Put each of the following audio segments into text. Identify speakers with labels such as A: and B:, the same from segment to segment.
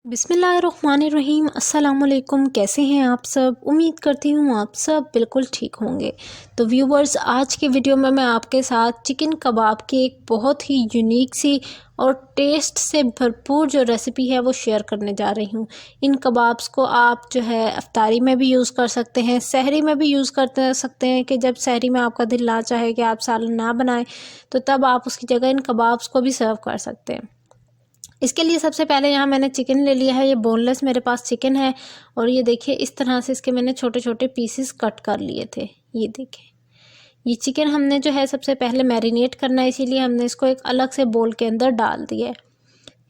A: बिस्मिल्लाहिर्रहमानिर्रहीम। अस्सलाम वालेकुम। कैसे हैं आप सब? उम्मीद करती हूँ आप सब बिल्कुल ठीक होंगे। तो व्यूवर्स, आज के वीडियो में मैं आपके साथ चिकन कबाब की एक बहुत ही यूनिक सी और टेस्ट से भरपूर जो रेसिपी है वो शेयर करने जा रही हूँ। इन कबाब्स को आप जो है अफ्तारी में भी यूज़ कर सकते हैं, सहरी में भी यूज़ कर सकते हैं कि जब सहरी में आपका दिल ना चाहे कि आप सालन ना बनाएं तो तब आप उसकी जगह इन कबाब्स को भी सर्व कर सकते हैं। इसके लिए सबसे पहले यहाँ मैंने चिकन ले लिया है। ये बोनलेस मेरे पास चिकन है और ये देखिए इस तरह से इसके मैंने छोटे छोटे पीसेस कट कर लिए थे। ये देखिए, ये चिकन हमने जो है सबसे पहले मैरिनेट करना है, इसीलिए हमने इसको एक अलग से बोल के अंदर डाल दिया है।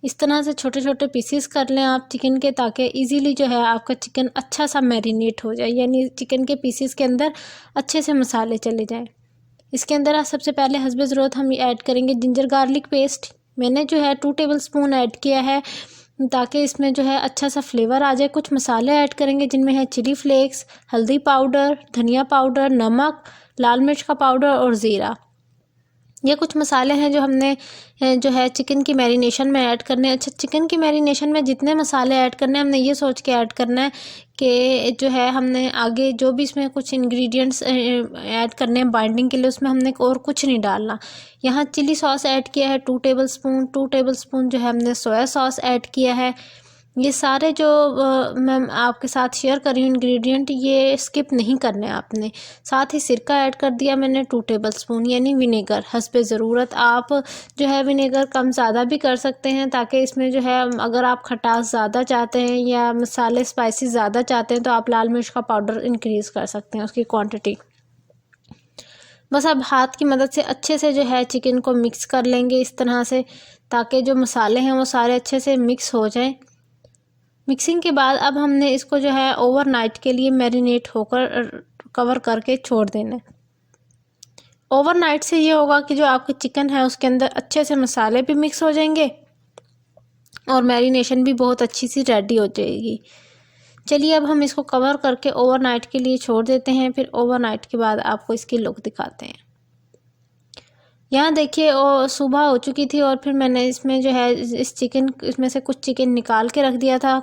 A: इस तरह से छोटे छोटे पीसेस कर लें आप चिकन के, ताकि इजीली जो है आपका चिकन अच्छा सा मैरिनेट हो जाए, यानी चिकन के पीसेस के अंदर अच्छे से मसाले चले जाएँ। इसके अंदर सबसे पहले हस्बे ज़रूरत हम ऐड करेंगे जिंजर गार्लिक पेस्ट। मैंने जो है 2 टेबलस्पून ऐड किया है ताकि इसमें जो है अच्छा सा फ्लेवर आ जाए। कुछ मसाले ऐड करेंगे जिनमें है चिली फ्लेक्स, हल्दी पाउडर, धनिया पाउडर, नमक, लाल मिर्च का पाउडर और ज़ीरा। ये कुछ मसाले हैं जो हमने जो है चिकन की मैरिनेशन में ऐड करने हैं। अच्छा, चिकन की मैरिनेशन में जितने मसाले ऐड करने हैं हमने ये सोच के ऐड करना है कि जो है हमने आगे जो भी इसमें कुछ इंग्रेडिएंट्स ऐड करने हैं बाइंडिंग के लिए, उसमें हमने और कुछ नहीं डालना। यहाँ चिली सॉस ऐड किया है 2 टेबलस्पून, 2 टेबलस्पून जो है हमने सोया सॉस ऐड किया है। ये सारे जो मैं आपके साथ शेयर कर रही हूँ इंग्रेडिएंट, ये स्किप नहीं करने आपने। साथ ही सिरका ऐड कर दिया मैंने 2 टेबलस्पून, यानी विनेगर हस्बे ज़रूरत। आप जो है विनेगर कम ज़्यादा भी कर सकते हैं, ताकि इसमें जो है अगर आप खटास ज़्यादा चाहते हैं या मसाले स्पाइसी ज़्यादा चाहते हैं तो आप लाल मिर्च का पाउडर इंक्रीज़ कर सकते हैं उसकी क्वान्टिटी। बस अब हाथ की मदद से अच्छे से जो है चिकन को मिक्स कर लेंगे इस तरह से, ताकि जो मसाले हैं वो सारे अच्छे से मिक्स हो जाएं। मिक्सिंग के बाद अब हमने इसको जो है ओवरनाइट के लिए मैरिनेट होकर कवर करके छोड़ देना है। ओवरनाइट से ये होगा कि जो आपका चिकन है उसके अंदर अच्छे से मसाले भी मिक्स हो जाएंगे और मैरिनेशन भी बहुत अच्छी सी रेडी हो जाएगी। चलिए अब हम इसको कवर करके ओवरनाइट के लिए छोड़ देते हैं। फिर ओवरनाइट के बाद आपको इसकी लुक दिखाते हैं। यहाँ देखिए सुबह हो चुकी थी और फिर मैंने इसमें जो है इसमें से कुछ चिकन निकाल के रख दिया था।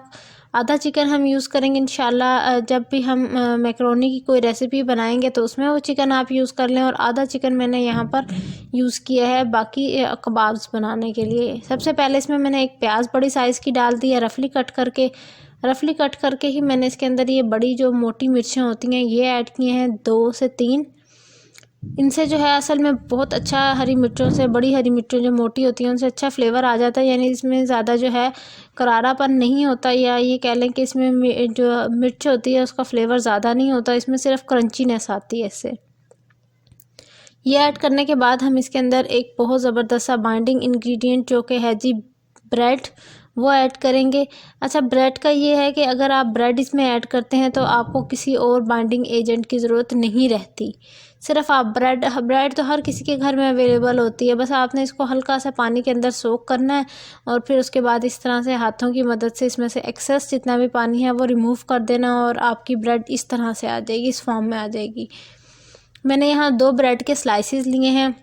A: आधा चिकन हम यूज़ करेंगे इंशाल्लाह, जब भी हम मैकरोनी की कोई रेसिपी बनाएंगे तो उसमें वो चिकन आप यूज़ कर लें, और आधा चिकन मैंने यहाँ पर यूज़ किया है बाकी कबाब्स बनाने के लिए। सबसे पहले इसमें मैंने एक प्याज बड़ी साइज़ की डाल दी है रफली कट करके ही मैंने इसके अंदर ये बड़ी जो मोटी मिर्चें होती हैं ये ऐड किए हैं 2 से 3। इनसे जो है असल में बहुत अच्छा हरी मिर्चों से, बड़ी हरी मिर्चों जो मोटी होती हैं उनसे अच्छा फ्लेवर आ जाता है, यानी इसमें ज़्यादा जो है करारापन नहीं होता, या ये कह लें कि इसमें जो मिर्च होती है उसका फ्लेवर ज़्यादा नहीं होता, इसमें सिर्फ क्रंचीनेस आती है इससे। ये ऐड करने के बाद हम इसके अंदर एक बहुत ज़बरदस्त सा बाइंडिंग इंग्रेडिएंट जो कि है जी ब्रेड, वो ऐड करेंगे। अच्छा, ब्रेड का ये है कि अगर आप ब्रेड इसमें ऐड करते हैं तो आपको किसी और बाइंडिंग एजेंट की ज़रूरत नहीं रहती। सिर्फ आप ब्रेड तो हर किसी के घर में अवेलेबल होती है, बस आपने इसको हल्का सा पानी के अंदर सोक करना है और फिर उसके बाद इस तरह से हाथों की मदद से इसमें से एक्सेस जितना भी पानी है वो रिमूव कर देना और आपकी ब्रेड इस तरह से आ जाएगी, इस फॉर्म में आ जाएगी। मैंने यहाँ 2 ब्रेड के स्लाइसेस लिए हैं।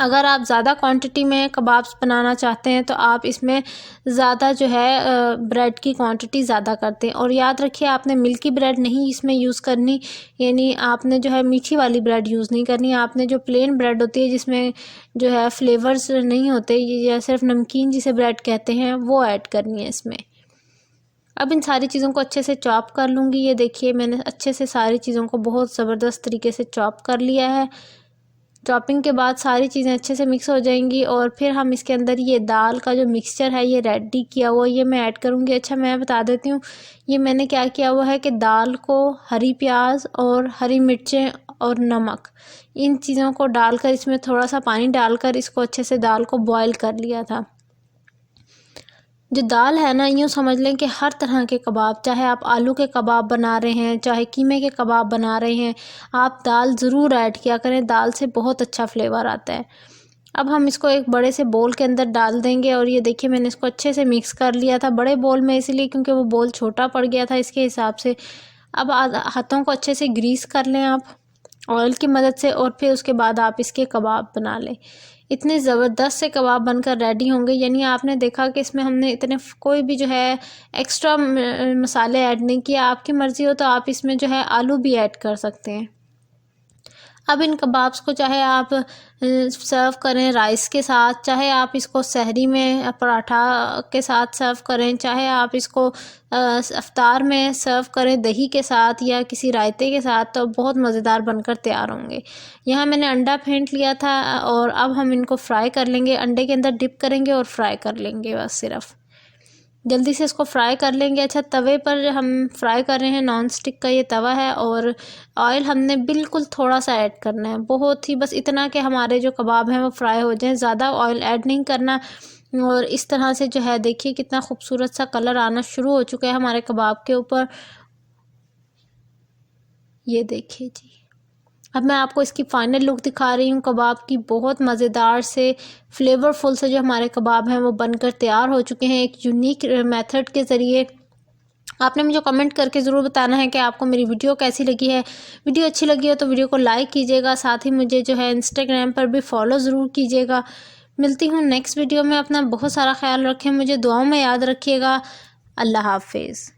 A: अगर आप ज़्यादा क्वांटिटी में कबाब्स बनाना चाहते हैं तो आप इसमें ज़्यादा जो है ब्रेड की क्वांटिटी ज़्यादा करते हैं। और याद रखिए आपने मिल्की ब्रेड नहीं इसमें यूज़ करनी, यानी आपने जो है मीठी वाली ब्रेड यूज़ नहीं करनी। आपने जो प्लेन ब्रेड होती है जिसमें जो है फ्लेवर्स नहीं होते या सिर्फ नमकीन जिसे ब्रेड कहते हैं, वो ऐड करनी है इसमें। अब इन सारी चीज़ों को अच्छे से चॉप कर लूँगी। ये देखिए मैंने अच्छे से सारी चीज़ों को बहुत ज़बरदस्त तरीके से चॉप कर लिया है। चॉपिंग के बाद सारी चीज़ें अच्छे से मिक्स हो जाएंगी और फिर हम इसके अंदर ये दाल का जो मिक्सचर है ये रेडी किया हुआ ये मैं ऐड करूँगी। अच्छा, मैं बता देती हूँ ये मैंने क्या किया हुआ है कि दाल को हरी प्याज और हरी मिर्चें और नमक, इन चीज़ों को डालकर इसमें थोड़ा सा पानी डालकर इसको अच्छे से दाल को बॉयल कर लिया था। जो दाल है ना, यूँ समझ लें कि हर तरह के कबाब, चाहे आप आलू के कबाब बना रहे हैं, चाहे कीमे के कबाब बना रहे हैं, आप दाल ज़रूर ऐड किया करें। दाल से बहुत अच्छा फ्लेवर आता है। अब हम इसको एक बड़े से बोल के अंदर डाल देंगे और ये देखिए मैंने इसको अच्छे से मिक्स कर लिया था बड़े बोल में, इसलिए क्योंकि वो बोल छोटा पड़ गया था इसके हिसाब से। अब हाथों को अच्छे से ग्रीस कर लें आप ऑयल की मदद से और फिर उसके बाद आप इसके कबाब बना लें। इतने ज़बरदस्त से कबाब बनकर रेडी होंगे। यानी आपने देखा कि इसमें हमने इतने कोई भी जो है एक्स्ट्रा मसाले ऐड नहीं किया। आपकी मर्ज़ी हो तो आप इसमें जो है आलू भी ऐड कर सकते हैं। अब इन कबाब्स को चाहे आप सर्व करें राइस के साथ, चाहे आप इसको सहरी में पराठा के साथ सर्व करें, चाहे आप इसको इफ्तार में सर्व करें दही के साथ या किसी रायते के साथ, तो बहुत मज़ेदार बनकर तैयार होंगे। यहाँ मैंने अंडा फेंट लिया था और अब हम इनको फ्राई कर लेंगे। अंडे के अंदर डिप करेंगे और फ्राई कर लेंगे, बस सिर्फ जल्दी से इसको फ्राई कर लेंगे। अच्छा, तवे पर हम फ्राई कर रहे हैं, नॉन स्टिक का ये तवा है और ऑयल हमने बिल्कुल थोड़ा सा ऐड करना है, बहुत ही बस इतना कि हमारे जो कबाब हैं वो फ्राई हो जाएं, ज़्यादा ऑयल ऐड नहीं करना। और इस तरह से जो है देखिए कितना खूबसूरत सा कलर आना शुरू हो चुका है हमारे कबाब के ऊपर, ये देखिए जी। अब मैं आपको इसकी फ़ाइनल लुक दिखा रही हूँ कबाब की। बहुत मज़ेदार से फ्लेवरफुल से जो हमारे कबाब हैं वो बनकर तैयार हो चुके हैं एक यूनिक मेथड के ज़रिए। आपने मुझे कमेंट करके ज़रूर बताना है कि आपको मेरी वीडियो कैसी लगी है। वीडियो अच्छी लगी हो तो वीडियो को लाइक कीजिएगा, साथ ही मुझे जो है इंस्टाग्राम पर भी फॉलो ज़रूर कीजिएगा। मिलती हूँ नेक्स्ट वीडियो में। अपना बहुत सारा ख्याल रखें, मुझे दुआओं में याद रखिएगा। अल्लाह हाफिज़।